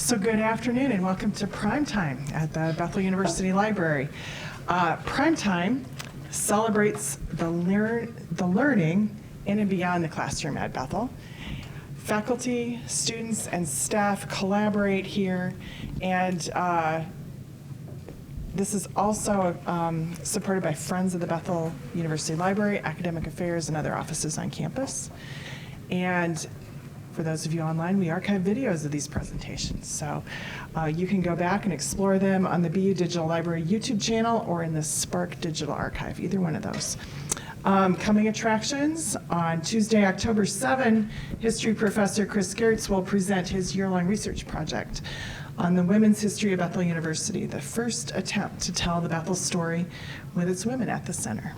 So good afternoon and welcome to Primetime at the Bethel University Library. Primetime celebrates the learning in and beyond the classroom at Bethel. Faculty, students, and staff collaborate here, and this is also supported by Friends of the Bethel University Library, Academic Affairs, and other offices on campus. And for those of you online, we archive videos of these presentations. So you can go back and explore them on the BU Digital Library YouTube channel or in the Spark Digital Archive, either one of those. Coming attractions, on Tuesday, October 7, history professor Chris Gertz will present his year-long research project on the women's history of Bethel University, the first attempt to tell the Bethel story with its women at the center.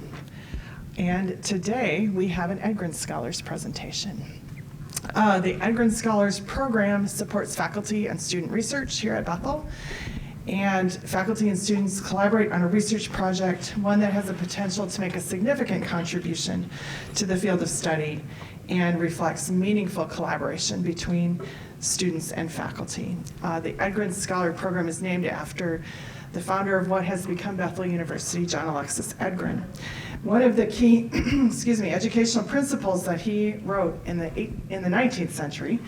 And today, we have an Edgren Scholars presentation. The Edgren Scholars program supports faculty and student research here at Bethel. And faculty and students collaborate on a research project, one that has the potential to make a significant contribution to the field of study and reflects meaningful collaboration between students and faculty. The Edgren Scholar program is named after the founder of what has become Bethel University, John Alexis Edgren. One of the key educational principles that he wrote in the 19th century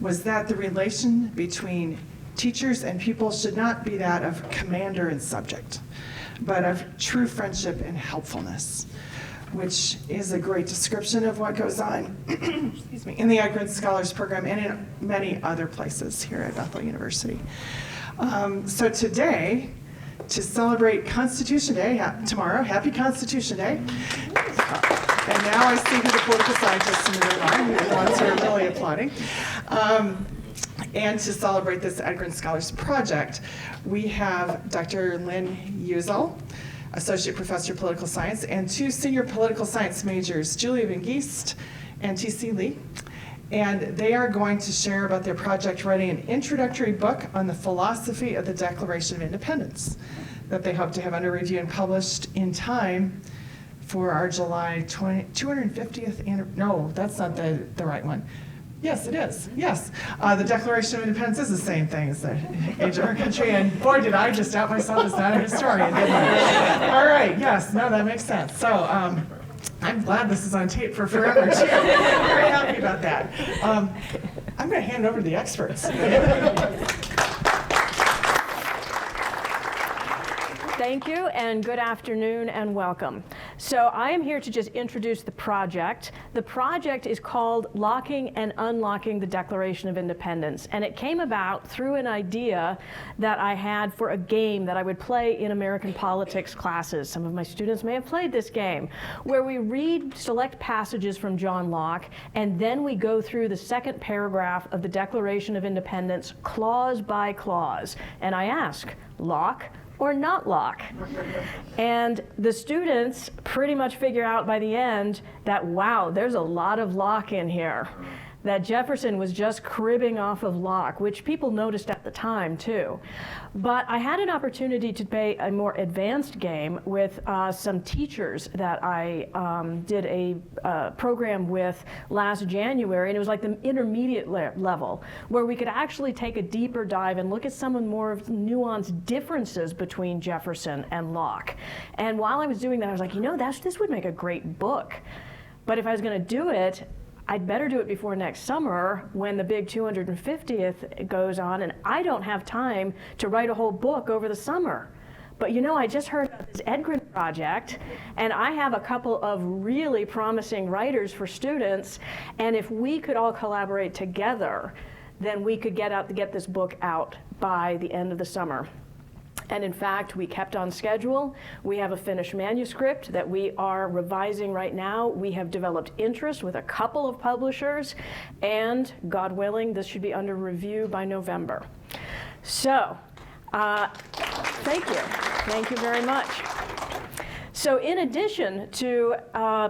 was that the relation between teachers and pupils should not be that of commander and subject, but of true friendship and helpfulness, which is a great description of what goes on in the Edgren Scholars program and in many other places here at Bethel University. So today, to celebrate Constitution Day, tomorrow, happy Constitution Day. And now I see who the political scientists in the room are, the ones who are really applauding. And to celebrate this Edgren Scholars project, we have Dr. Lynn, Uzzell, Associate Professor of Political Science, and two senior political science majors, Julia Van Geest and T.C. Lee. And they are going to share about their project writing an introductory book on the philosophy of the Declaration of Independence that they hope to have under review and published in time for our July 250th, no, that's not the right one. Yes, it is, yes. The Declaration of Independence is the same thing as the age of our country, and boy, did I just out myself as not a historian, didn't I? All right, yes, no, that makes sense. So, I'm glad this is on tape for forever, too. Very happy about that. I'm going to hand it over to the experts. Thank you, and good afternoon, and welcome. So I am here to just introduce the project. The project is called Locking and Unlocking the Declaration of Independence, and it came about through an idea that I had for a game that I would play in American politics classes. Some of my students may have played this game, where we read select passages from John Locke, and then we go through the second paragraph of the Declaration of Independence, clause by clause. And I ask, Locke or not Locke? And the students pretty much figure out by the end that, wow, there's a lot of Locke in here. That Jefferson was just cribbing off of Locke, which people noticed at the time too. But I had an opportunity to play a more advanced game with some teachers that I did a program with last January, and it was like the intermediate level, where we could actually take a deeper dive and look at some of the more nuanced differences between Jefferson and Locke. And while I was doing that, I was like, you know, this would make a great book. But if I was gonna do it, I'd better do it before next summer when the big 250th goes on, and I don't have time to write a whole book over the summer. But you know, I just heard about this Edgren project, and I have a couple of really promising writers for students, and if we could all collaborate together, then we could get this book out by the end of the summer. And in fact, we kept on schedule. We have a finished manuscript that we are revising right now. We have developed interest with a couple of publishers, and God willing, this should be under review by November. So, thank you. Thank you very much. So in addition to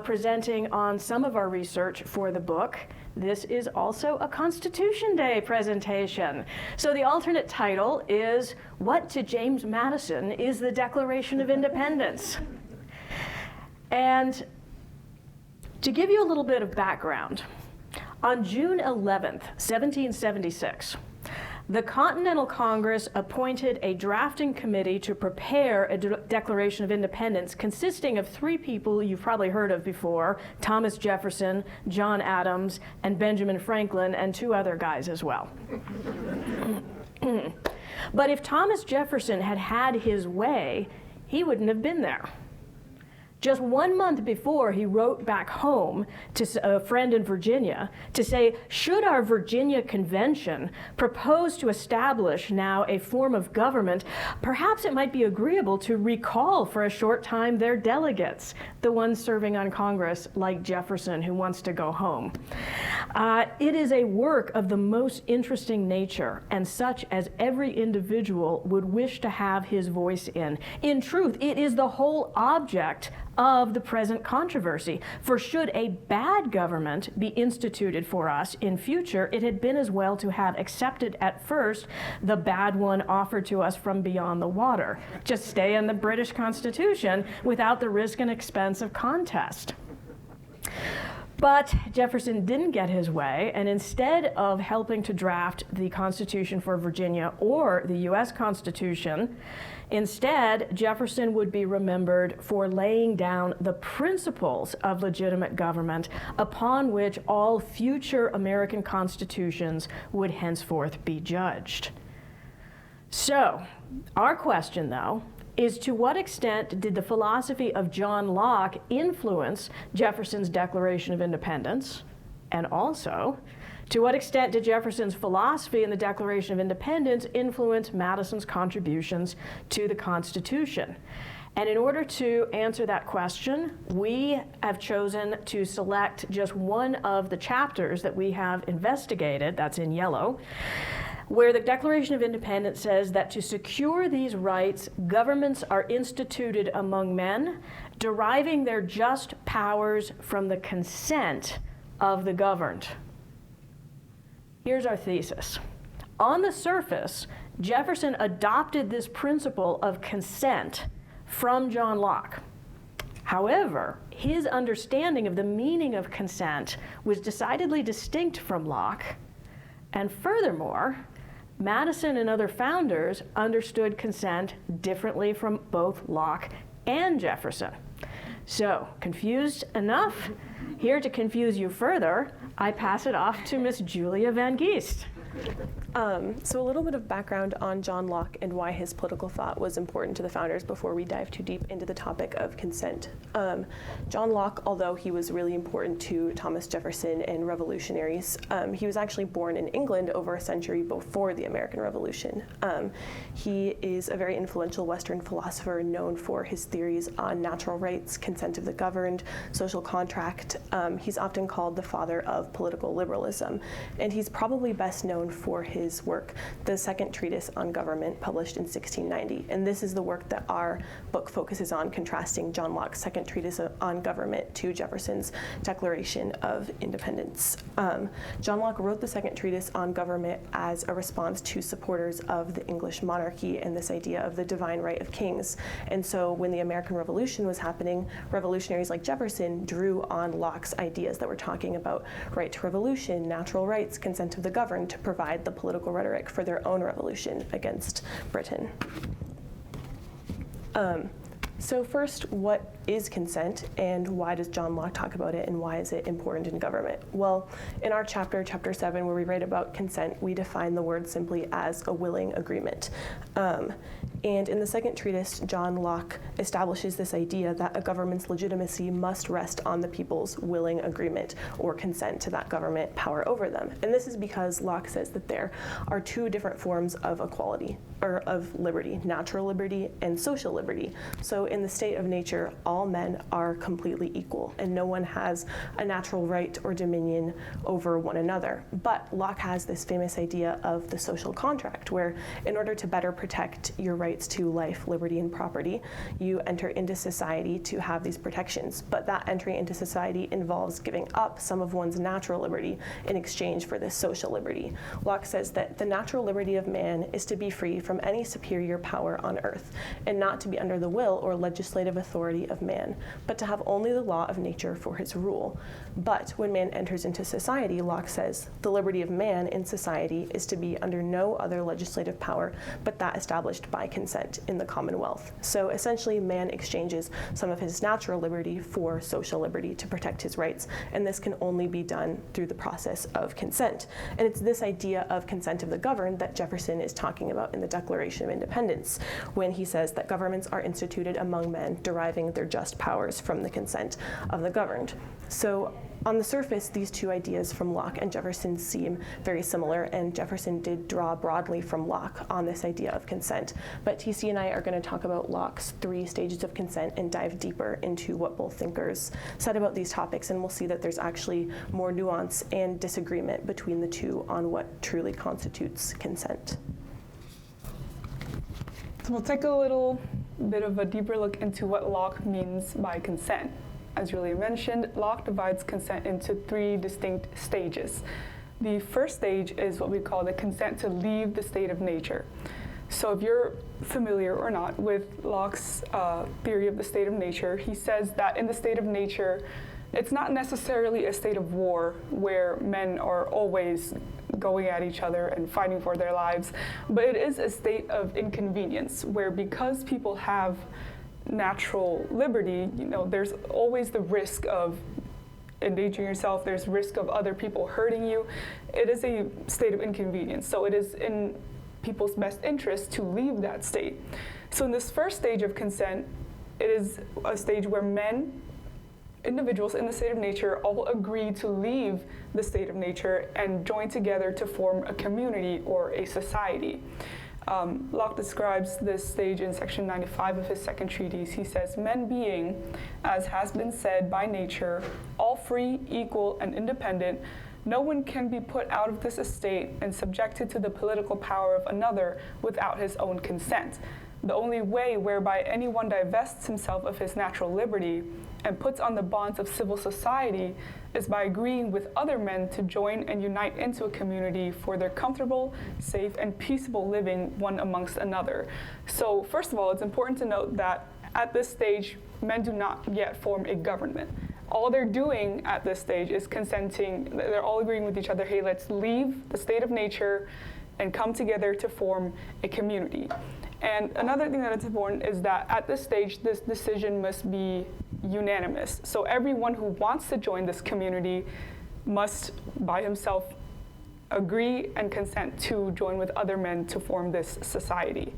presenting on some of our research for the book, this is also a Constitution Day presentation. So the alternate title is, What to James Madison is the Declaration of Independence? And to give you a little bit of background, on June 11th, 1776, The Continental Congress appointed a drafting committee to prepare a Declaration of Independence consisting of 3 people you've probably heard of before: Thomas Jefferson, John Adams, and Benjamin Franklin, and 2 other guys as well. But if Thomas Jefferson had had his way, he wouldn't have been there. Just 1 month before, he wrote back home to a friend in Virginia to say, should our Virginia Convention propose to establish now a form of government, perhaps it might be agreeable to recall for a short time their delegates, the ones serving on Congress, like Jefferson, who wants to go home. It is a work of the most interesting nature, and such as every individual would wish to have his voice in. In truth, it is the whole object of the present controversy. For should a bad government be instituted for us in future, it had been as well to have accepted at first the bad one offered to us from beyond the water. Just stay in the British Constitution without the risk and expense of contest. But Jefferson didn't get his way, and instead of helping to draft the Constitution for Virginia or the U.S. Constitution, instead, Jefferson would be remembered for laying down the principles of legitimate government upon which all future American constitutions would henceforth be judged. So, our question, though, is to what extent did the philosophy of John Locke influence Jefferson's Declaration of Independence? And also, to what extent did Jefferson's philosophy in the Declaration of Independence influence Madison's contributions to the Constitution? And in order to answer that question, we have chosen to select just one of the chapters that we have investigated, that's in yellow, where the Declaration of Independence says that to secure these rights, governments are instituted among men, deriving their just powers from the consent of the governed. Here's our thesis. On the surface, Jefferson adopted this principle of consent from John Locke. However, his understanding of the meaning of consent was decidedly distinct from Locke, and furthermore, Madison and other founders understood consent differently from both Locke and Jefferson. So, confused enough? Here to confuse you further, I pass it off to Miss Julia Van Geest. So a little bit of background on John Locke and why his political thought was important to the founders before we dive too deep into the topic of consent. John Locke, although he was really important to Thomas Jefferson and revolutionaries, he was actually born in England over a century before the American Revolution. He is a very influential Western philosopher known for his theories on natural rights, consent of the governed, social contract. He's often called the father of political liberalism, and he's probably best known for his work, the Second Treatise on Government, published in 1690. And this is the work that our book focuses on, contrasting John Locke's Second Treatise on Government to Jefferson's Declaration of Independence. John Locke wrote the Second Treatise on Government as a response to supporters of the English monarchy and this idea of the divine right of kings. And so when the American Revolution was happening, revolutionaries like Jefferson drew on Locke's ideas that were talking about right to revolution, natural rights, consent of the governed, to provide the political rhetoric for their own revolution against Britain. So first, what is consent, and why does John Locke talk about it, and why is it important in government? Well, in our chapter 7, where we write about consent, we define the word simply as a willing agreement. And in the Second Treatise, John Locke establishes this idea that a government's legitimacy must rest on the people's willing agreement or consent to that government power over them. And this is because Locke says that there are 2 different forms of equality, or of liberty, natural liberty and social liberty. So in the state of nature, all men are completely equal, and no one has a natural right or dominion over one another. But Locke has this famous idea of the social contract, where in order to better protect your right rights to life, liberty, and property. You enter into society to have these protections, but that entry into society involves giving up some of one's natural liberty in exchange for this social liberty. Locke says that the natural liberty of man is to be free from any superior power on earth, and not to be under the will or legislative authority of man, but to have only the law of nature for his rule. But when man enters into society, Locke says, the liberty of man in society is to be under no other legislative power but that established by consent in the Commonwealth. So essentially, man exchanges some of his natural liberty for social liberty to protect his rights, and this can only be done through the process of consent. And it's this idea of consent of the governed that Jefferson is talking about in the Declaration of Independence, when he says that governments are instituted among men, deriving their just powers from the consent of the governed. So on the surface, these two ideas from Locke and Jefferson seem very similar, and Jefferson did draw broadly from Locke on this idea of consent. But TC and I are going to talk about Locke's 3 stages of consent and dive deeper into what both thinkers said about these topics, and we'll see that there's actually more nuance and disagreement between the two on what truly constitutes consent. So we'll take a little bit of a deeper look into what Locke means by consent. As Julia mentioned, Locke divides consent into 3 distinct stages. The first stage is what we call the consent to leave the state of nature. So if you're familiar or not with Locke's theory of the state of nature, he says that in the state of nature, it's not necessarily a state of war where men are always going at each other and fighting for their lives, but it is a state of inconvenience where, because people have natural liberty, there's always the risk of endangering yourself, there's risk of other people hurting you. It is a state of inconvenience, so it is in people's best interest to leave that state. So in this first stage of consent, it is a stage where individuals in the state of nature all agree to leave the state of nature and join together to form a community or a society. Locke describes this stage in section 95 of his second treatise. He says, men being, as has been said, by nature, all free, equal, and independent, no one can be put out of this estate and subjected to the political power of another without his own consent. The only way whereby anyone divests himself of his natural liberty and puts on the bonds of civil society is by agreeing with other men to join and unite into a community for their comfortable, safe, and peaceable living one amongst another. So first of all, it's important to note that at this stage, men do not yet form a government. All they're doing at this stage is consenting. They're all agreeing with each other, hey, let's leave the state of nature and come together to form a community. And another thing that is important is that at this stage, this decision must be unanimous. So everyone who wants to join this community must, by himself, agree and consent to join with other men to form this society.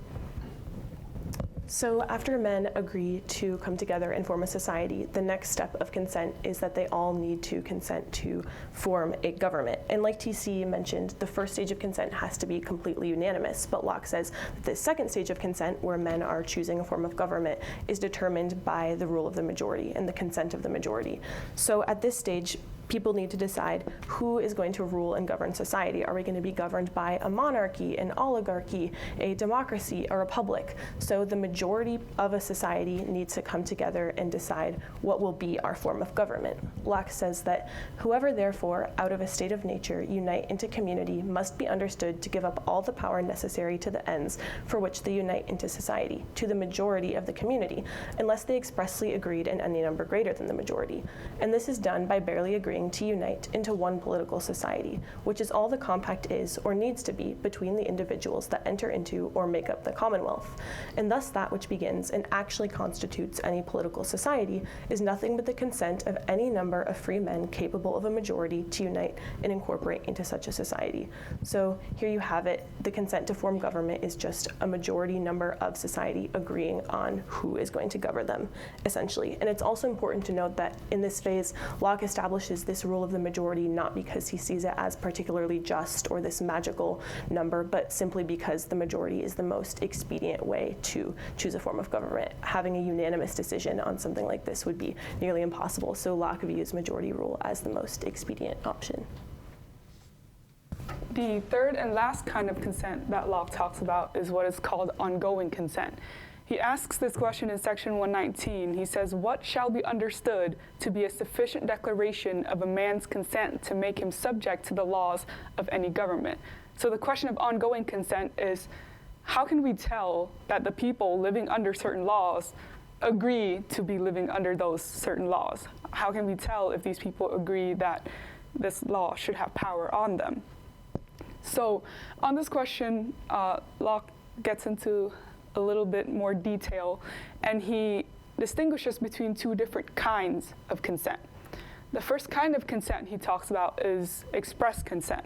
So after men agree to come together and form a society, the next step of consent is that they all need to consent to form a government. And like TC mentioned, the first stage of consent has to be completely unanimous, but Locke says that the second stage of consent, where men are choosing a form of government, is determined by the rule of the majority and the consent of the majority. So at this stage, people need to decide who is going to rule and govern society. Are we going to be governed by a monarchy, an oligarchy, a democracy, a republic? So the majority of a society needs to come together and decide what will be our form of government. Locke says that whoever therefore, out of a state of nature, unite into community must be understood to give up all the power necessary to the ends for which they unite into society, to the majority of the community, unless they expressly agreed in any number greater than the majority. And this is done by barely agreeing to unite into one political society, which is all the compact is or needs to be between the individuals that enter into or make up the Commonwealth. And thus that which begins and actually constitutes any political society is nothing but the consent of any number of free men capable of a majority to unite and incorporate into such a society. So here you have it. The consent to form government is just a majority number of society agreeing on who is going to govern them, essentially. And it's also important to note that in this phase, Locke establishes this rule of the majority not because he sees it as particularly just or this magical number, but simply because the majority is the most expedient way to choose a form of government. Having a unanimous decision on something like this would be nearly impossible, so Locke views majority rule as the most expedient option. The third and last kind of consent that Locke talks about is what is called ongoing consent. He asks this question in section 119. He says, "What shall be understood to be a sufficient declaration of a man's consent to make him subject to the laws of any government?" So the question of ongoing consent is, how can we tell that the people living under certain laws agree to be living under those certain laws? How can we tell if these people agree that this law should have power on them? So on this question, Locke gets into a little bit more detail, and he distinguishes between two different kinds of consent. The first kind of consent he talks about is express consent.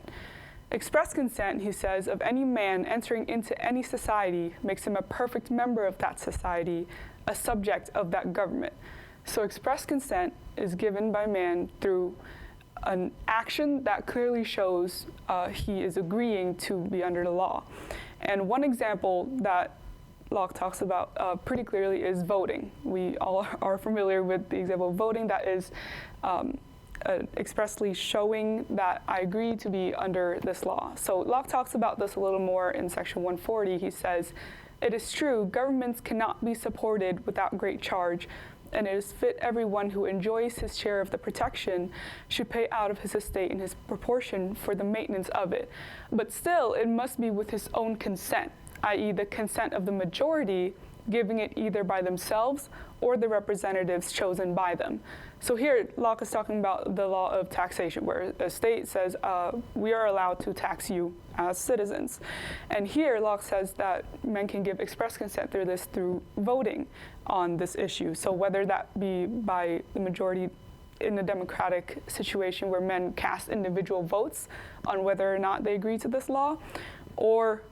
Express consent, he says, of any man entering into any society makes him a perfect member of that society, a subject of that government. So express consent is given by man through an action that clearly shows he is agreeing to be under the law. And one example that Locke talks about pretty clearly is voting. We all are familiar with the example of voting, that is expressly showing that I agree to be under this law. So Locke talks about this a little more in section 140. He says, "It is true, governments cannot be supported without great charge, and it is fit everyone who enjoys his share of the protection should pay out of his estate in his proportion for the maintenance of it. But still, it must be with his own consent, i.e. the consent of the majority, giving it either by themselves or the representatives chosen by them." So here, Locke is talking about the law of taxation, where a state says, we are allowed to tax you as citizens. And here, Locke says that men can give express consent through this through voting on this issue. So whether that be by the majority in a democratic situation where men cast individual votes on whether or not they agree to this law, or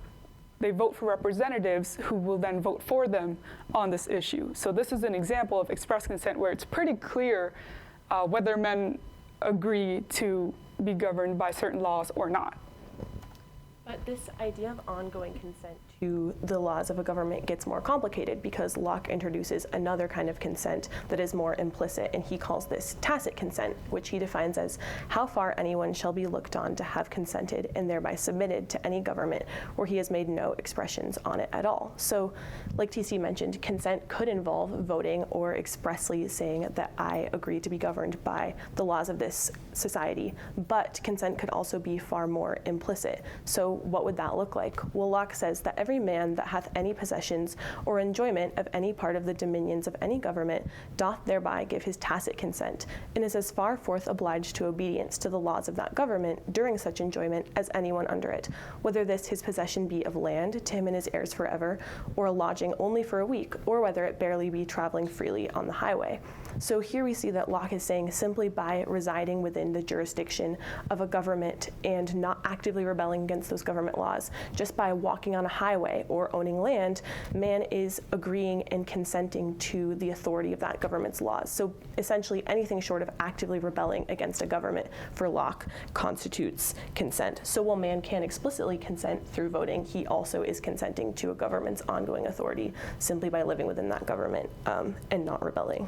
they vote for representatives who will then vote for them on this issue. So this is an example of express consent where it's pretty clear whether men agree to be governed by certain laws or not. But this idea of ongoing consent to the laws of a government gets more complicated because Locke introduces another kind of consent that is more implicit, and he calls this tacit consent, which he defines as how far anyone shall be looked on to have consented and thereby submitted to any government where he has made no expressions on it at all. So, like TC mentioned, consent could involve voting or expressly saying that I agree to be governed by the laws of this society, but consent could also be far more implicit. So what would that look like? Well, Locke says that every man that hath any possessions or enjoyment of any part of the dominions of any government doth thereby give his tacit consent, and is as far forth obliged to obedience to the laws of that government during such enjoyment as anyone under it, whether this his possession be of land to him and his heirs forever, or a lodging only for a week, or whether it barely be traveling freely on the highway. So here we see that Locke is saying simply by residing within the jurisdiction of a government and not actively rebelling against those government laws, just by walking on a highway or owning land, man is agreeing and consenting to the authority of that government's laws. So essentially anything short of actively rebelling against a government for Locke constitutes consent. So while man can explicitly consent through voting, he also is consenting to a government's ongoing authority simply by living within that government and not rebelling.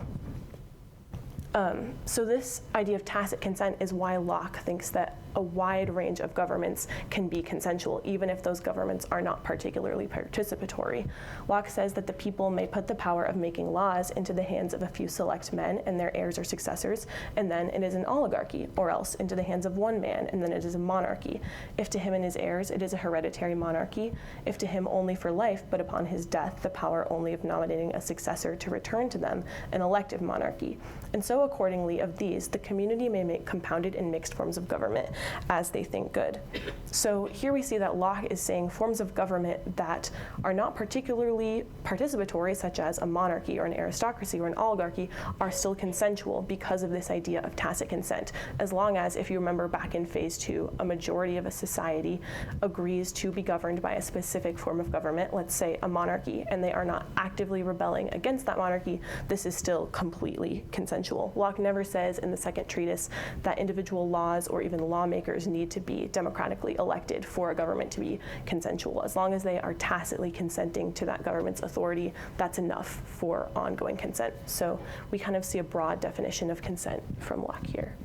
So this idea of tacit consent is why Locke thinks that a wide range of governments can be consensual, even if those governments are not particularly participatory. Locke says that the people may put the power of making laws into the hands of a few select men and their heirs or successors, and then it is an oligarchy, or else into the hands of one man, and then it is a monarchy. If to him and his heirs it is a hereditary monarchy, if to him only for life, but upon his death the power only of nominating a successor to return to them, an elective monarchy. And so accordingly of these, the community may make compounded and mixed forms of government as they think good. So here we see that Locke is saying forms of government that are not particularly participatory, such as a monarchy or an aristocracy or an oligarchy, are still consensual because of this idea of tacit consent. As long as, if you remember back in phase 2, a majority of a society agrees to be governed by a specific form of government, let's say a monarchy, and they are not actively rebelling against that monarchy, this is still completely consensual. Locke never says in the second treatise that individual laws or even lawmakers need to be democratically elected for a government to be consensual. As long as they are tacitly consenting to that government's authority, that's enough for ongoing consent. So we kind of see a broad definition of consent from Locke here.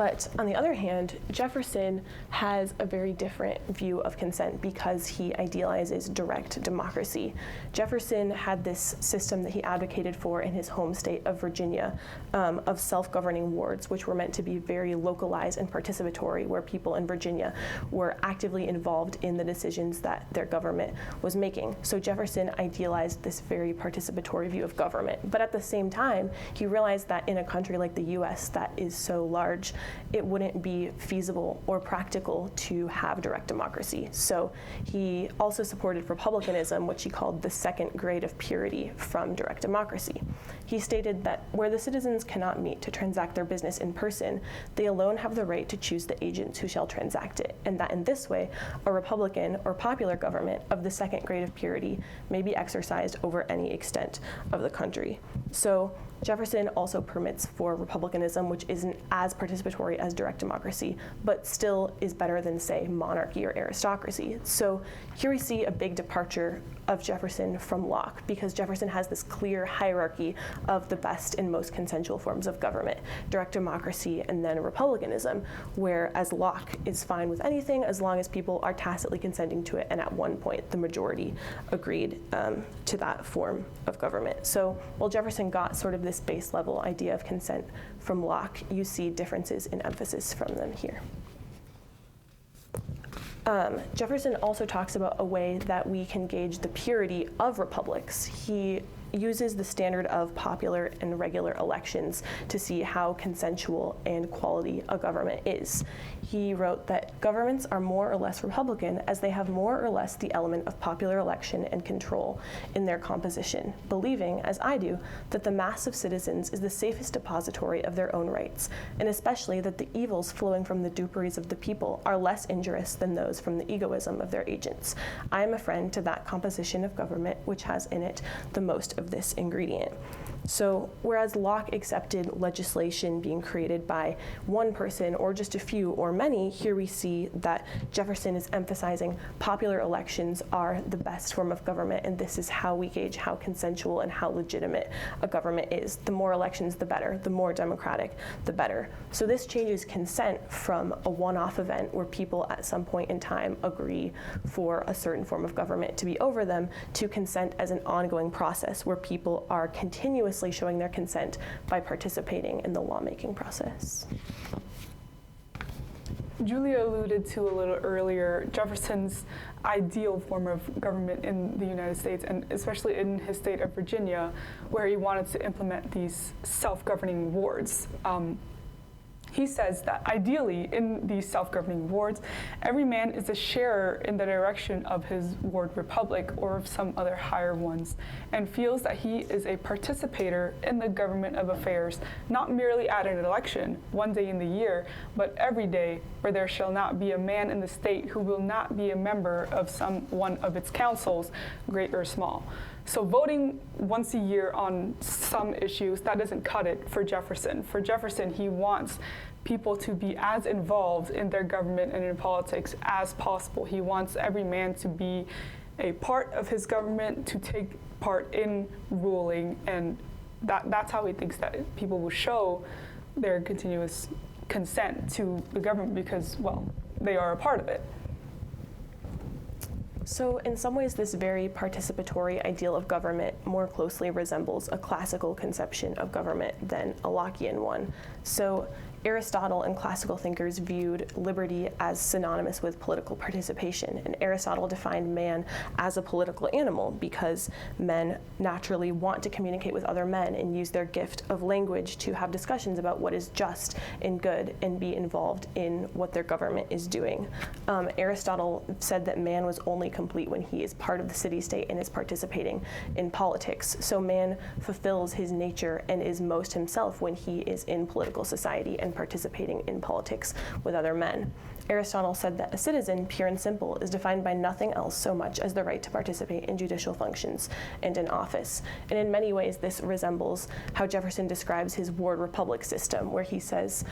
But on the other hand, Jefferson has a very different view of consent because he idealizes direct democracy. Jefferson had this system that he advocated for in his home state of Virginia, of self-governing wards, which were meant to be very localized and participatory, where people in Virginia were actively involved in the decisions that their government was making. So Jefferson idealized this very participatory view of government. But at the same time, he realized that in a country like the US that is so large, it wouldn't be feasible or practical to have direct democracy. So he also supported republicanism, which he called the second grade of purity from direct democracy. He stated that where the citizens cannot meet to transact their business in person, they alone have the right to choose the agents who shall transact it, and that in this way, a republican or popular government of the second grade of purity may be exercised over any extent of the country. So Jefferson also permits for republicanism, which isn't as participatory as direct democracy, but still is better than, say, monarchy or aristocracy. So here we see a big departure of Jefferson from Locke, because Jefferson has this clear hierarchy of the best and most consensual forms of government, direct democracy and then republicanism, whereas Locke is fine with anything as long as people are tacitly consenting to it, and at one point the majority agreed to that form of government. So while Jefferson got sort of this base level idea of consent from Locke, you see differences in emphasis from them here. Jefferson also talks about a way that we can gauge the purity of republics. He uses the standard of popular and regular elections to see how consensual and quality a government is. He wrote that governments are more or less Republican as they have more or less the element of popular election and control in their composition, believing, as I do, that the mass of citizens is the safest depository of their own rights, and especially that the evils flowing from the duperies of the people are less injurious than those from the egoism of their agents. I am a friend to that composition of government which has in it the most of this ingredient. So whereas Locke accepted legislation being created by one person or just a few or many, here we see that Jefferson is emphasizing popular elections are the best form of government, and this is how we gauge how consensual and how legitimate a government is. The more elections, the better. The more democratic, the better. So this changes consent from a one-off event where people at some point in time agree for a certain form of government to be over them, to consent as an ongoing process where people are continuously showing their consent by participating in the lawmaking process. Julia alluded to a little earlier Jefferson's ideal form of government in the United States, and especially in his state of Virginia, where he wanted to implement these self-governing wards. He says that ideally in these self-governing wards, every man is a sharer in the direction of his ward republic or of some other higher ones, and feels that he is a participator in the government of affairs, not merely at an election, one day in the year, but every day, where there shall not be a man in the state who will not be a member of some one of its councils, great or small. So voting once a year on some issues, that doesn't cut it for Jefferson. For Jefferson, he wants people to be as involved in their government and in politics as possible. He wants every man to be a part of his government, to take part in ruling, and that's how he thinks that people will show their continuous consent to the government because, well, they are a part of it. So in some ways, this very participatory ideal of government more closely resembles a classical conception of government than a Lockean one. So Aristotle and classical thinkers viewed liberty as synonymous with political participation, and Aristotle defined man as a political animal because men naturally want to communicate with other men and use their gift of language to have discussions about what is just and good and be involved in what their government is doing. Aristotle said that man was only complete when he is part of the city-state and is participating in politics. So man fulfills his nature and is most himself when he is in political society and participating in politics with other men. Aristotle said that a citizen, pure and simple, is defined by nothing else so much as the right to participate in judicial functions and in office. And in many ways, this resembles how Jefferson describes his ward republic system, where he says,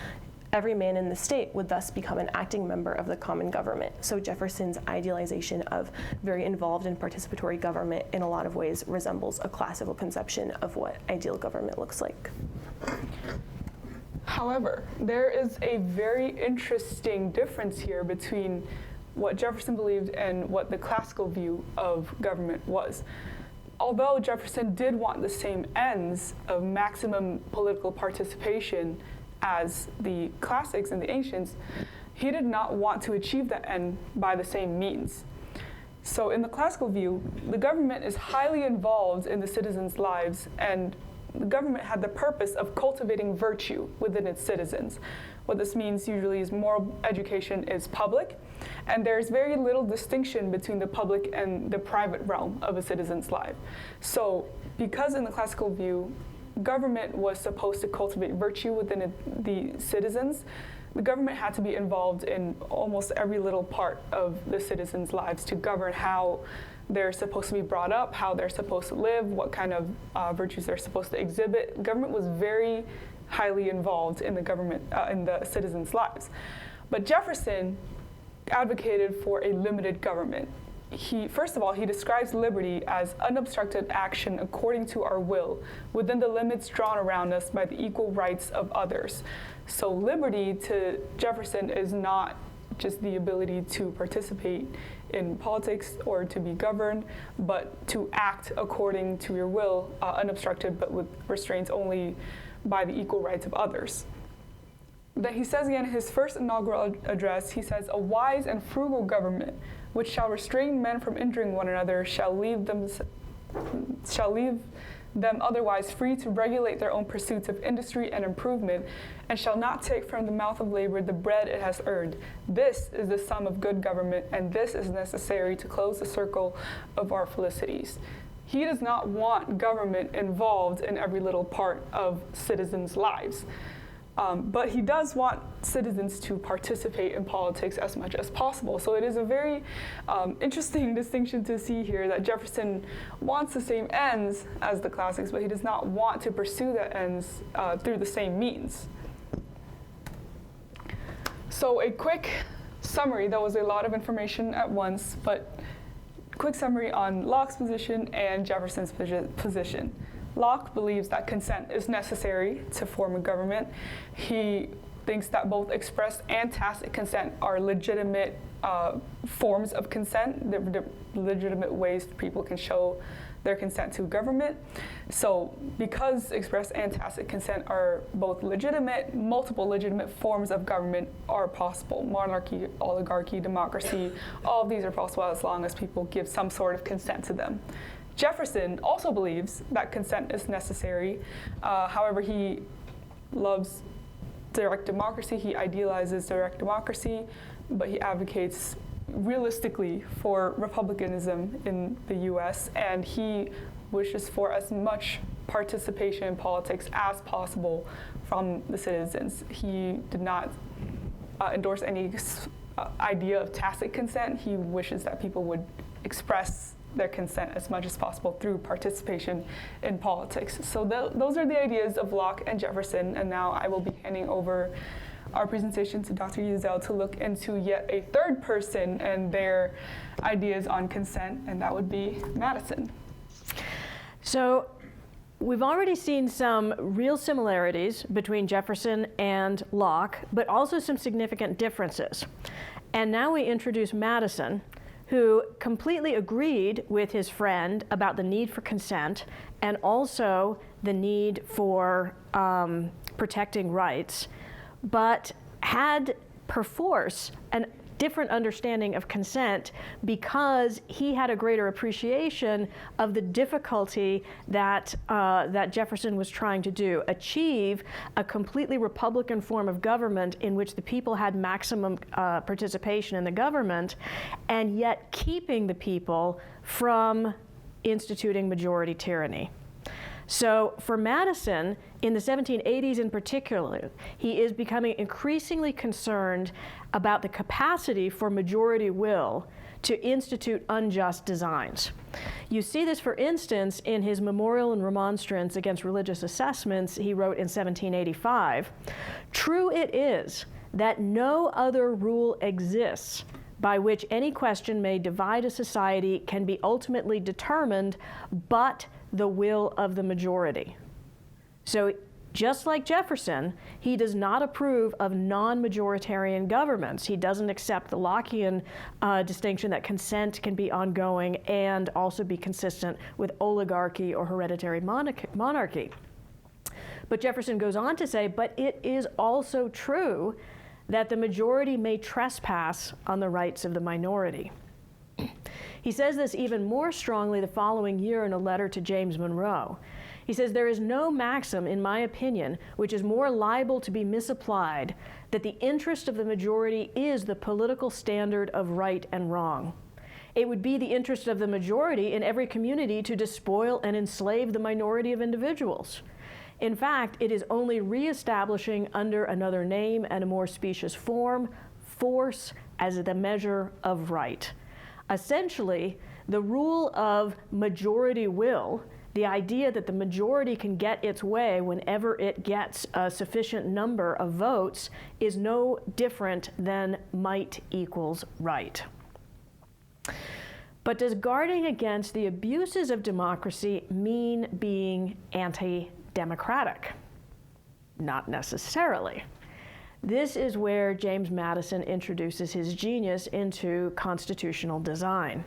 every man in the state would thus become an acting member of the common government. So Jefferson's idealization of very involved and participatory government in a lot of ways resembles a classical conception of what ideal government looks like. However, there is a very interesting difference here between what Jefferson believed and what the classical view of government was. Although Jefferson did want the same ends of maximum political participation as the classics and the ancients, he did not want to achieve that end by the same means. So in the classical view, the government is highly involved in the citizens' lives, and the government had the purpose of cultivating virtue within its citizens. What this means usually is moral education is public, and there's very little distinction between the public and the private realm of a citizen's life. So because in the classical view, government was supposed to cultivate virtue within the citizens, the government had to be involved in almost every little part of the citizens' lives to govern how they're supposed to be brought up, how they're supposed to live, what kind of virtues they're supposed to exhibit. Government was very highly involved in the citizens' lives. But Jefferson advocated for a limited government. First of all, he describes liberty as unobstructed action according to our will, within the limits drawn around us by the equal rights of others. So liberty to Jefferson is not just the ability to participate in politics or to be governed, but to act according to your will, unobstructed, but with restraints only by the equal rights of others. Then he says again in his first inaugural address, he says, "A wise and frugal government, which shall restrain men from injuring one another, shall leave them otherwise free to regulate their own pursuits of industry and improvement, and shall not take from the mouth of labor the bread it has earned. This is the sum of good government, and this is necessary to close the circle of our felicities." He does not want government involved in every little part of citizens' lives. But he does want citizens to participate in politics as much as possible. So it is a very interesting distinction to see here that Jefferson wants the same ends as the classics, but he does not want to pursue the ends through the same means. So a quick summary, that was a lot of information at once, but quick summary on Locke's position and Jefferson's position. Locke believes that consent is necessary to form a government. He thinks that both express and tacit consent are legitimate forms of consent, the legitimate ways people can show their consent to government. So because express and tacit consent are both legitimate, multiple legitimate forms of government are possible. Monarchy, oligarchy, democracy, all of these are possible as long as people give some sort of consent to them. Jefferson also believes that consent is necessary. However, he loves direct democracy. He idealizes direct democracy, but he advocates realistically for republicanism in the US, and he wishes for as much participation in politics as possible from the citizens. He did not endorse any idea of tacit consent. He wishes that people would express their consent as much as possible through participation in politics. So those are the ideas of Locke and Jefferson, and now I will be handing over our presentation to Dr. Uzzell to look into yet a third person and their ideas on consent, and that would be Madison. So we've already seen some real similarities between Jefferson and Locke, but also some significant differences. And now we introduce Madison, who completely agreed with his friend about the need for consent and also the need for protecting rights, but had perforce a different understanding of consent because he had a greater appreciation of the difficulty that Jefferson was trying to do, achieve a completely Republican form of government in which the people had maximum participation in the government, and yet keeping the people from instituting majority tyranny. So for Madison, in the 1780s in particular, he is becoming increasingly concerned about the capacity for majority will to institute unjust designs. You see this, for instance, in his Memorial and Remonstrance against Religious Assessments he wrote in 1785. "True it is that no other rule exists by which any question may divide a society can be ultimately determined but the will of the majority." So Just like Jefferson, he does not approve of non-majoritarian governments. He doesn't accept the Lockean distinction that consent can be ongoing and also be consistent with oligarchy or hereditary monarchy. But Jefferson goes on to say, but it is also true that the majority may trespass on the rights of the minority. He says this even more strongly the following year in a letter to James Monroe. He says, there is no maxim, in my opinion, which is more liable to be misapplied, that the interest of the majority is the political standard of right and wrong. It would be the interest of the majority in every community to despoil and enslave the minority of individuals. In fact, it is only reestablishing under another name and a more specious form, force as the measure of right. Essentially, the rule of majority will, the idea that the majority can get its way whenever it gets a sufficient number of votes, is no different than might equals right. But does guarding against the abuses of democracy mean being anti-democratic? Not necessarily. This is where James Madison introduces his genius into constitutional design.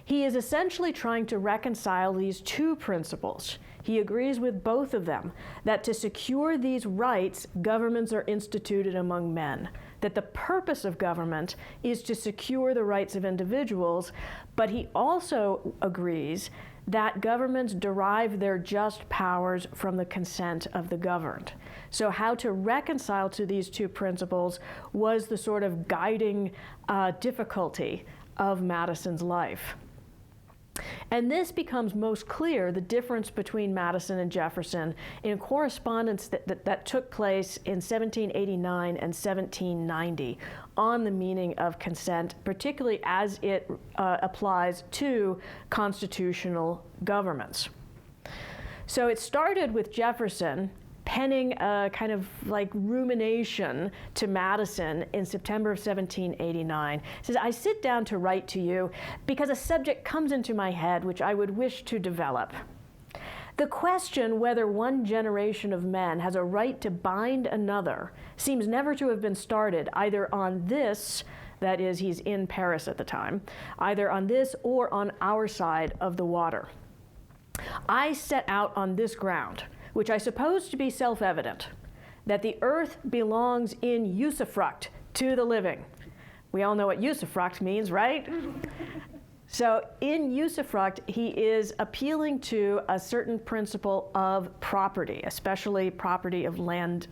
He is essentially trying to reconcile these two principles. He agrees with both of them, that to secure these rights, governments are instituted among men, that the purpose of government is to secure the rights of individuals, but he also agrees that governments derive their just powers from the consent of the governed. So how to reconcile to these two principles was the sort of guiding difficulty of Madison's life. And this becomes most clear, the difference between Madison and Jefferson, in correspondence that took place in 1789 and 1790 on the meaning of consent, particularly as it applies to constitutional governments. So it started with Jefferson penning a kind of like rumination to Madison in September of 1789. He says, I sit down to write to you because a subject comes into my head which I would wish to develop. The question whether one generation of men has a right to bind another seems never to have been started either on this, that is, he's in Paris at the time, either on this or on our side of the water. I set out on this ground, which I suppose to be self-evident, that the earth belongs in usufruct to the living. We all know what usufruct means, right? So in usufruct, he is appealing to a certain principle of property, especially property of landed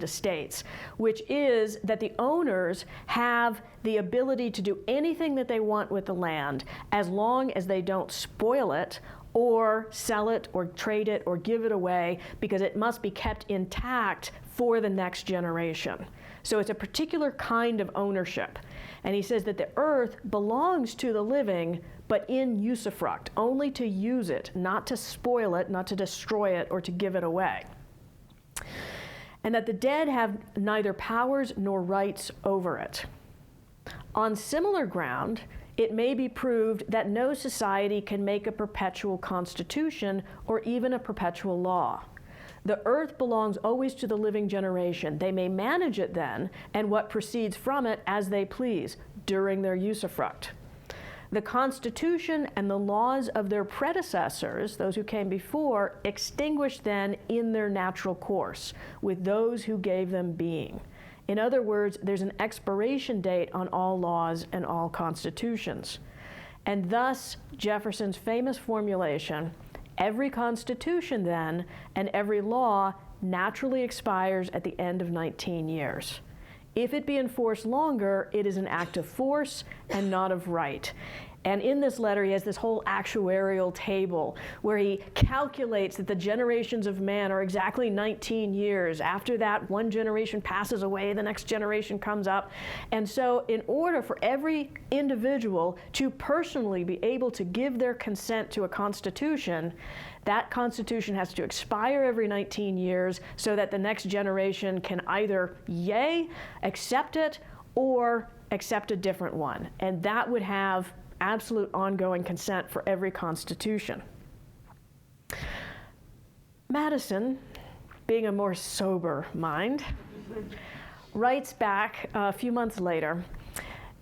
estates, which is that the owners have the ability to do anything that they want with the land as long as they don't spoil it or sell it or trade it or give it away, because it must be kept intact for the next generation. So it's a particular kind of ownership. And he says that the earth belongs to the living, but in usufruct, only to use it, not to spoil it, not to destroy it, or to give it away. And that the dead have neither powers nor rights over it. On similar ground, it may be proved that no society can make a perpetual constitution or even a perpetual law. The earth belongs always to the living generation. They may manage it then, and what proceeds from it as they please, during their usufruct. The Constitution and the laws of their predecessors, those who came before, extinguish then in their natural course, with those who gave them being. In other words, there's an expiration date on all laws and all constitutions. And thus, Jefferson's famous formulation, every constitution then and every law naturally expires at the end of 19 years. If it be enforced longer, it is an act of force and not of right. And in this letter, he has this whole actuarial table where he calculates that the generations of man are exactly 19 years. After that, one generation passes away, the next generation comes up. And so in order for every individual to personally be able to give their consent to a constitution, that constitution has to expire every 19 years so that the next generation can either, accept it or accept a different one. And that would have absolute ongoing consent for every constitution. Madison, being a more sober mind, writes back a few months later,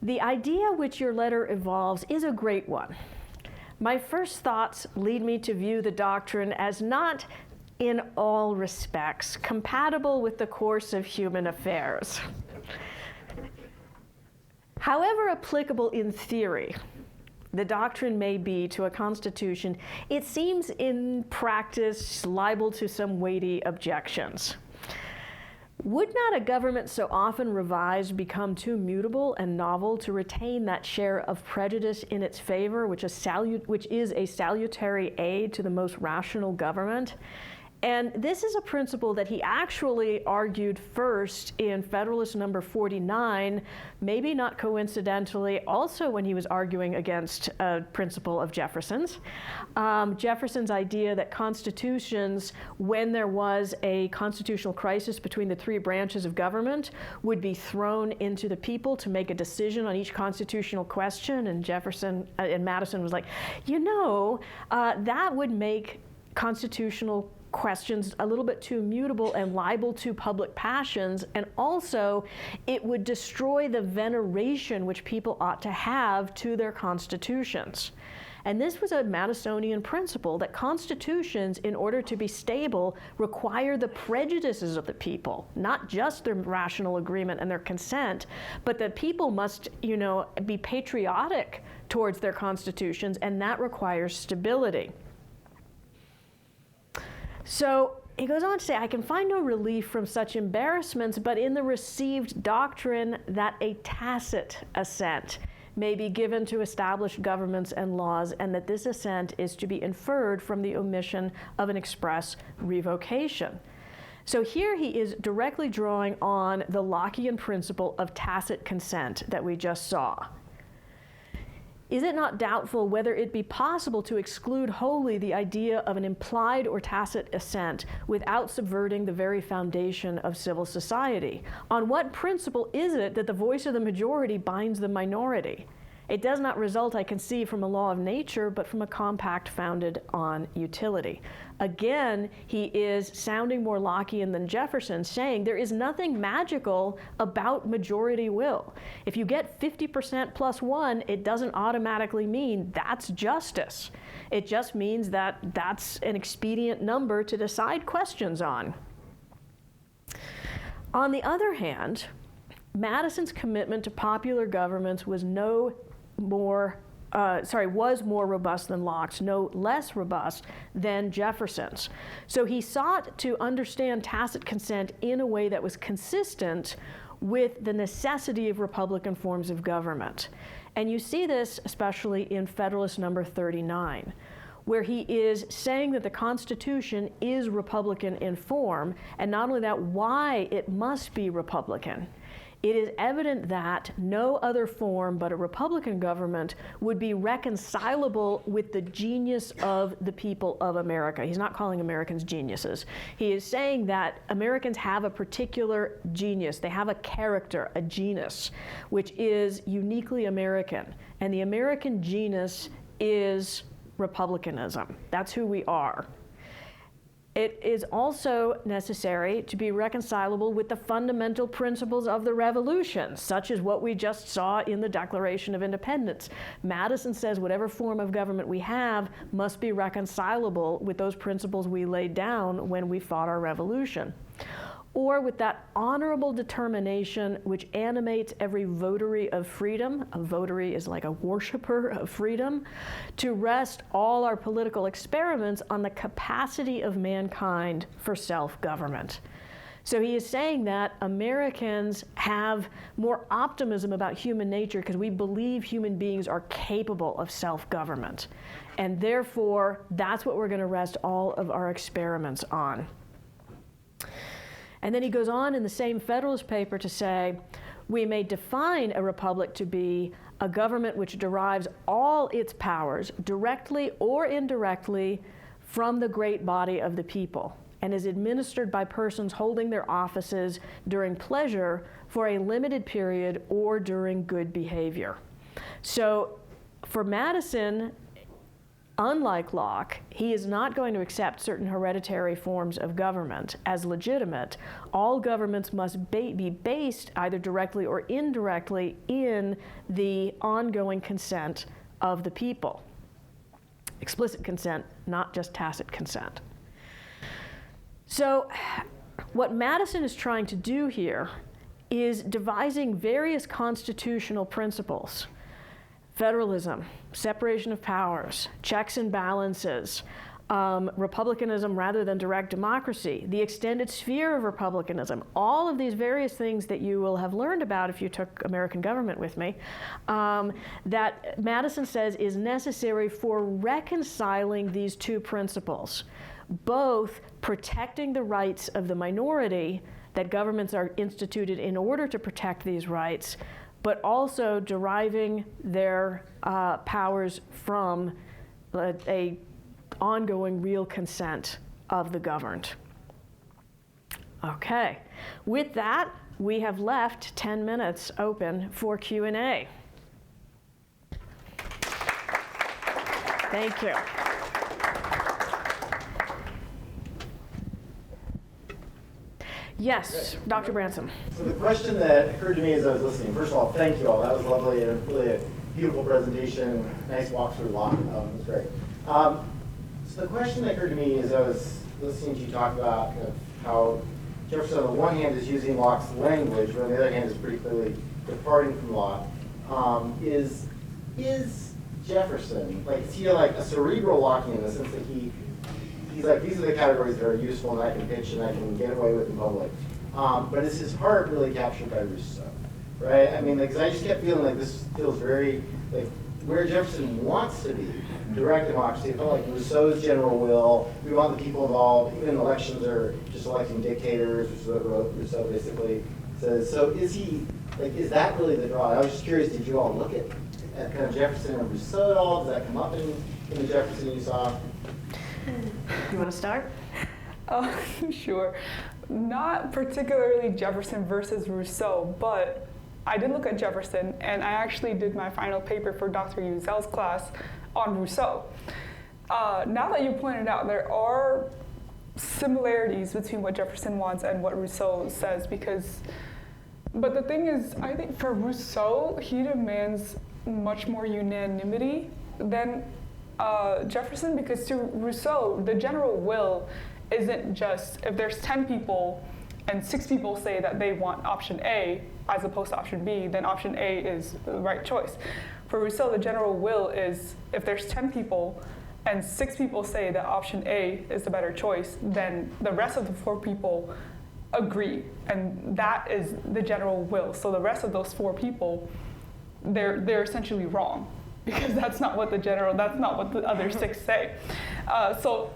"The idea which your letter evolves is a great one. My first thoughts lead me to view the doctrine as not in all respects compatible with the course of human affairs. However applicable in theory the doctrine may be to a constitution, it seems in practice liable to some weighty objections. Would not a government so often revised become too mutable and novel to retain that share of prejudice in its favor, which is a salutary aid to the most rational government?" And this is a principle that he actually argued first in Federalist number 49, maybe not coincidentally, also when he was arguing against a principle of Jefferson's. Jefferson's idea that constitutions, when there was a constitutional crisis between the three branches of government, would be thrown into the people to make a decision on each constitutional question. And Jefferson and Madison was like, that would make constitutional questions a little bit too mutable and liable to public passions, and also it would destroy the veneration which people ought to have to their constitutions. And this was a Madisonian principle that constitutions, in order to be stable, require the prejudices of the people, not just their rational agreement and their consent, but that people must, be patriotic towards their constitutions, and that requires stability. So he goes on to say, "I can find no relief from such embarrassments, but in the received doctrine that a tacit assent may be given to established governments and laws, and that this assent is to be inferred from the omission of an express revocation." So here he is directly drawing on the Lockean principle of tacit consent that we just saw. Is it not doubtful whether it be possible to exclude wholly the idea of an implied or tacit assent without subverting the very foundation of civil society? On what principle is it that the voice of the majority binds the minority? It does not result, I can see, from a law of nature, but from a compact founded on utility. Again, he is sounding more Lockean than Jefferson, saying there is nothing magical about majority will. If you get 50% plus one, it doesn't automatically mean that's justice. It just means that that's an expedient number to decide questions on. On the other hand, Madison's commitment to popular governments was more robust than Locke's, no less robust than Jefferson's. So he sought to understand tacit consent in a way that was consistent with the necessity of Republican forms of government. And you see this especially in Federalist number 39, where he is saying that the Constitution is Republican in form, and not only that, why it must be Republican. It is evident that no other form but a Republican government would be reconcilable with the genius of the people of America. He's not calling Americans geniuses. He is saying that Americans have a particular genius. They have a character, a genus, which is uniquely American. And the American genus is republicanism. That's who we are. It is also necessary to be reconcilable with the fundamental principles of the Revolution, such as what we just saw in the Declaration of Independence. Madison says whatever form of government we have must be reconcilable with those principles we laid down when we fought our revolution, or with that honorable determination which animates every votary of freedom. A votary is like a worshiper of freedom, to rest all our political experiments on the capacity of mankind for self-government. So he is saying that Americans have more optimism about human nature because we believe human beings are capable of self-government. And therefore, that's what we're going to rest all of our experiments on. And then he goes on in the same Federalist paper to say, we may define a republic to be a government which derives all its powers, directly or indirectly, from the great body of the people, and is administered by persons holding their offices during pleasure for a limited period or during good behavior. So for Madison, Unlike Locke, he is not going to accept certain hereditary forms of government as legitimate. All governments must be based either directly or indirectly in the ongoing consent of the people. Explicit consent, not just tacit consent. So what Madison is trying to do here is devising various constitutional principles. Federalism, separation of powers, checks and balances, republicanism rather than direct democracy, the extended sphere of republicanism, all of these various things that you will have learned about if you took American government with me, that Madison says is necessary for reconciling these two principles, both protecting the rights of the minority, that governments are instituted in order to protect these rights, but also deriving their powers from a ongoing real consent of the governed. Okay, with that, we have left 10 minutes open for Q&A. Thank you. Yes, Dr. Branson. So the question that occurred to me as I was listening, first of all, thank you all. That was lovely and really a beautiful presentation. Nice walk through Locke. It was great. So the question that occurred to me as I was listening to you talk about kind of how Jefferson, on the one hand, is using Locke's language, but on the other hand, is pretty clearly departing from Locke. Is Jefferson, like, is he like a cerebral Lockean in the sense that he's like, these are the categories that are useful and I can pitch and I can get away with in public. But is his heart really captured by Rousseau, right? I mean, because I just kept feeling like this feels very, like, where Jefferson wants to be, direct democracy. It felt like Rousseau's general will. We want the people involved. Even elections are just electing dictators, which is what Rousseau basically says. So is he, like, is that really the draw? I was just curious, did you all look at kind of Jefferson and Rousseau at all? Does that come up in the Jefferson you saw? You want to start? Sure. Not particularly Jefferson versus Rousseau, but I did look at Jefferson, and I actually did my final paper for Dr. Uzzell's class on Rousseau. Now that you pointed out, there are similarities between what Jefferson wants and what Rousseau says, but the thing is, I think for Rousseau, he demands much more unanimity than Jefferson, because to Rousseau, the general will isn't just, if there's 10 people and 6 people say that they want option A as opposed to option B, then option A is the right choice. For Rousseau, the general will is, if there's 10 people and 6 people say that option A is the better choice, then the rest of the 4 people agree, and that is the general will. So the rest of those 4 people, they're essentially wrong, because that's not what the other 6 say. So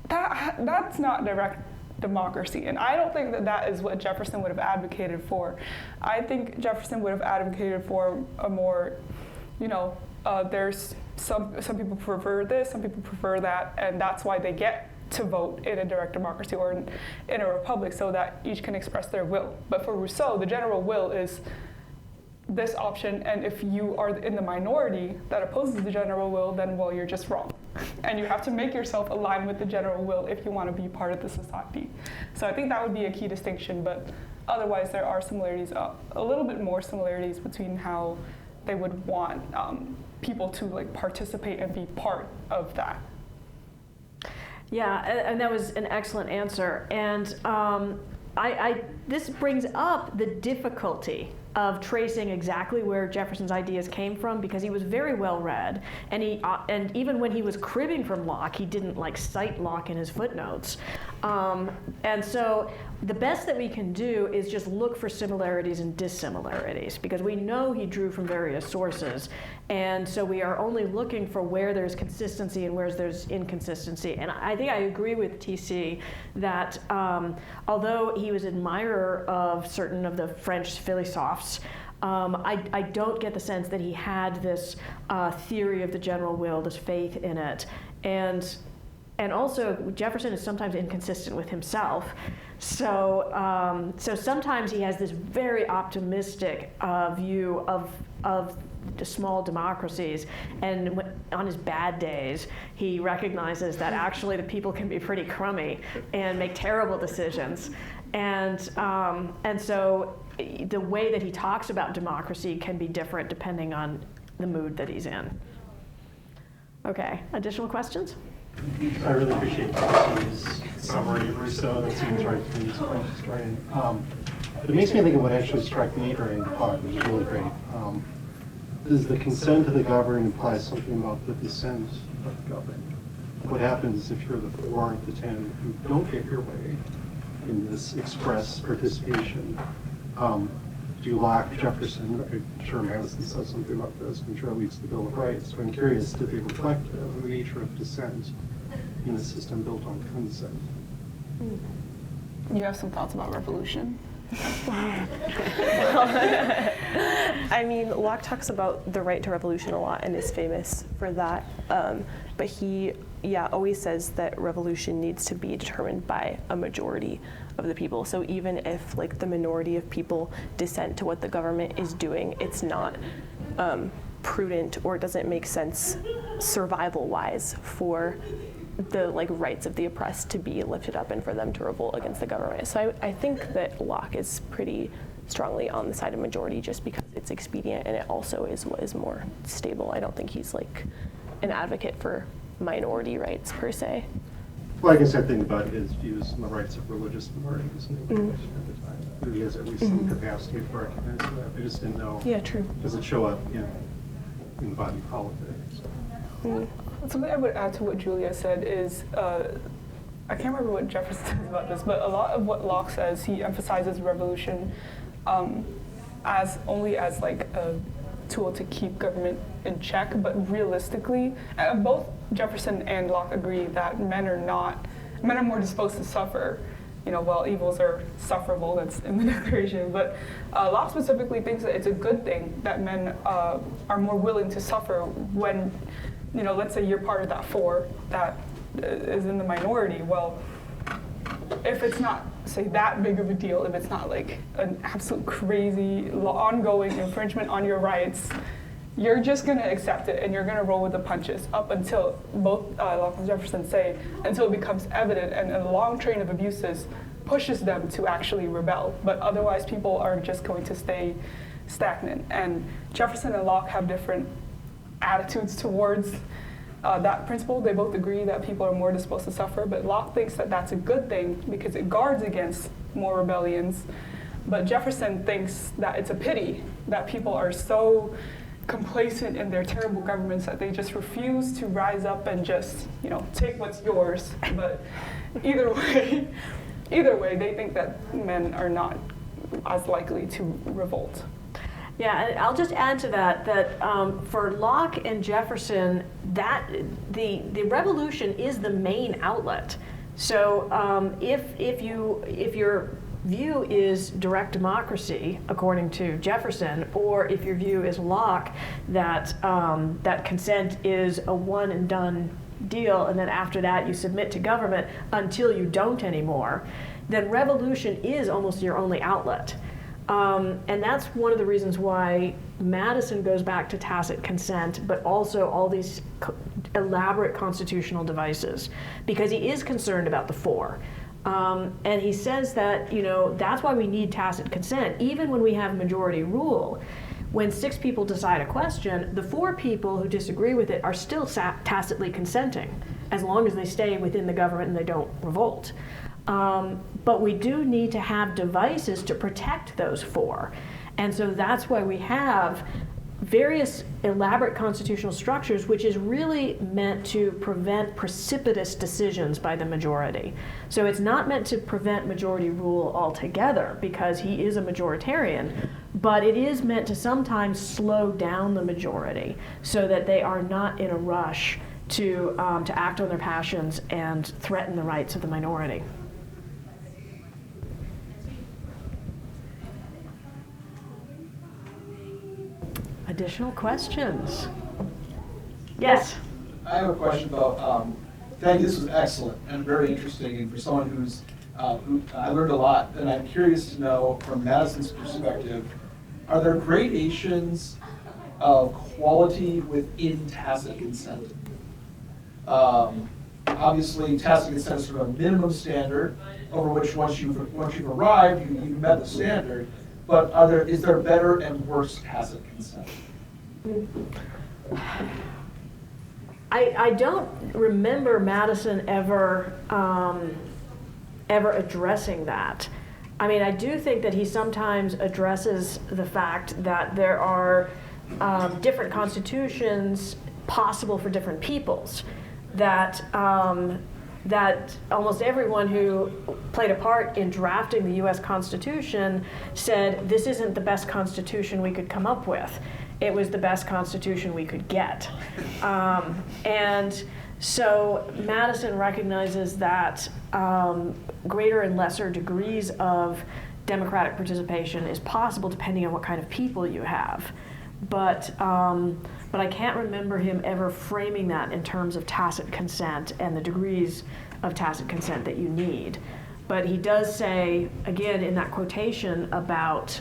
that's not direct democracy, and I don't think that is what Jefferson would have advocated for. I think Jefferson would have advocated for a more, there's some people prefer this, some people prefer that, and that's why they get to vote in a direct democracy or in a republic, so that each can express their will. But for Rousseau, the general will is this option, and if you are in the minority that opposes the general will, then, well, you're just wrong. And you have to make yourself align with the general will if you want to be part of the society. So I think that would be a key distinction, but otherwise there are similarities, a little bit more similarities between how they would want people to like participate and be part of that. Yeah, and that was an excellent answer. And this brings up the difficulty of tracing exactly where Jefferson's ideas came from, because he was very well read, and even when he was cribbing from Locke, he didn't like cite Locke in his footnotes. And so the best that we can do is just look for similarities and dissimilarities, because we know he drew from various sources, and so we are only looking for where there's consistency and where there's inconsistency. And I think I agree with TC that although he was an admirer of certain of the French philosophes, I don't get the sense that he had this theory of the general will, this faith in it. And also, Jefferson is sometimes inconsistent with himself. So sometimes he has this very optimistic view of small democracies, and on his bad days, he recognizes that actually the people can be pretty crummy and make terrible decisions. And so the way that he talks about democracy can be different depending on the mood that he's in. Okay, additional questions? I really appreciate Christy's summary of Rousseau. That seems right to me. It makes me think of what actually struck me during the talk, which was really great. Does the consent of the governed imply something about the dissent of the governed? What happens if you're the 4 of the 10 who don't get your way in this express participation? Do Locke, Jefferson, I'm sure Madison says something about this, I'm sure it leads to the Bill of Rights, but I'm curious, did they reflect the nature of dissent in a system built on consent? You have some thoughts about revolution? I mean, Locke talks about the right to revolution a lot and is famous for that. But he, always says that revolution needs to be determined by a majority of the people. So even if like the minority of people dissent to what the government is doing, it's not prudent or it doesn't make sense survival-wise for the like rights of the oppressed to be lifted up and for them to revolt against the government. So I think that Locke is pretty strongly on the side of majority just because it's expedient and it also is what is more stable. I don't think he's like an advocate for minority rights per se. Well, I guess I think about his views on the rights of religious minorities and at the time. He has at least some capacity for recognizing that. I just didn't know. Yeah, true. Does it show up in body politics? Something I would add to what Julia said is, I can't remember what Jefferson says about this, but a lot of what Locke says, he emphasizes revolution as only as like a tool to keep government in check, but realistically, both Jefferson and Locke agree that men are more disposed to suffer, while evils are sufferable, that's in the Declaration. But Locke specifically thinks that it's a good thing that men are more willing to suffer when, let's say you're part of that 4 that is in the minority. Well, if it's not, say, that big of a deal, if it's not like an absolute crazy ongoing infringement on your rights, you're just going to accept it and you're going to roll with the punches up until both Locke and Jefferson say, until it becomes evident and a long train of abuses pushes them to actually rebel. But otherwise, people are just going to stay stagnant. And Jefferson and Locke have different attitudes towards that principle. They both agree that people are more disposed to suffer, but Locke thinks that that's a good thing because it guards against more rebellions. But Jefferson thinks that it's a pity that people are so complacent in their terrible governments that they just refuse to rise up and just, take what's yours. But either way, they think that men are not as likely to revolt. Yeah, and I'll just add to that for Locke and Jefferson, that the revolution is the main outlet. So if your view is direct democracy, according to Jefferson, or if your view is Locke, that consent is a one and done deal, and then after that you submit to government until you don't anymore, then revolution is almost your only outlet. And that's one of the reasons why Madison goes back to tacit consent, but also all these elaborate constitutional devices, because he is concerned about the 4. And he says that, that's why we need tacit consent. Even when we have majority rule, when 6 people decide a question, the 4 people who disagree with it are still tacitly consenting, as long as they stay within the government and they don't revolt. But we do need to have devices to protect those 4. And so that's why we have various elaborate constitutional structures, which is really meant to prevent precipitous decisions by the majority. So it's not meant to prevent majority rule altogether, because he is a majoritarian, but it is meant to sometimes slow down the majority so that they are not in a rush to act on their passions and threaten the rights of the minority. Additional questions? Yes. I have a question about, thank you, this was excellent and very interesting, and for someone who I learned a lot, and I'm curious to know from Madison's perspective, are there gradations of quality within tacit consent. Obviously, tacit consent is sort of a minimum standard over which once you've arrived, you've met the standard. But is there better and worse tacit consent? I don't remember Madison ever addressing that. I mean, I do think that he sometimes addresses the fact that there are different constitutions possible for different peoples. That almost everyone who played a part in drafting the U.S. Constitution said this isn't the best Constitution we could come up with. It was the best Constitution we could get. And so Madison recognizes that greater and lesser degrees of democratic participation is possible depending on what kind of people you have. But I can't remember him ever framing that in terms of tacit consent and the degrees of tacit consent that you need. But he does say, again, in that quotation about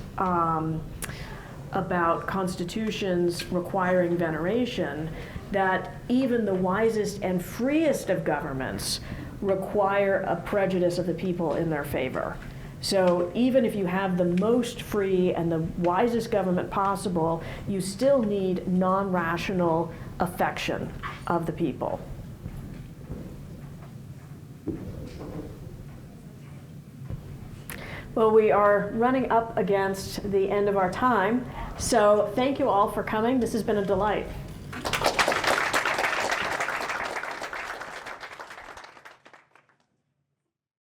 constitutions requiring veneration, that even the wisest and freest of governments require a prejudice of the people in their favor. So even if you have the most free and the wisest government possible, you still need non-rational affection of the people. Well, we are running up against the end of our time, so thank you all for coming. This has been a delight.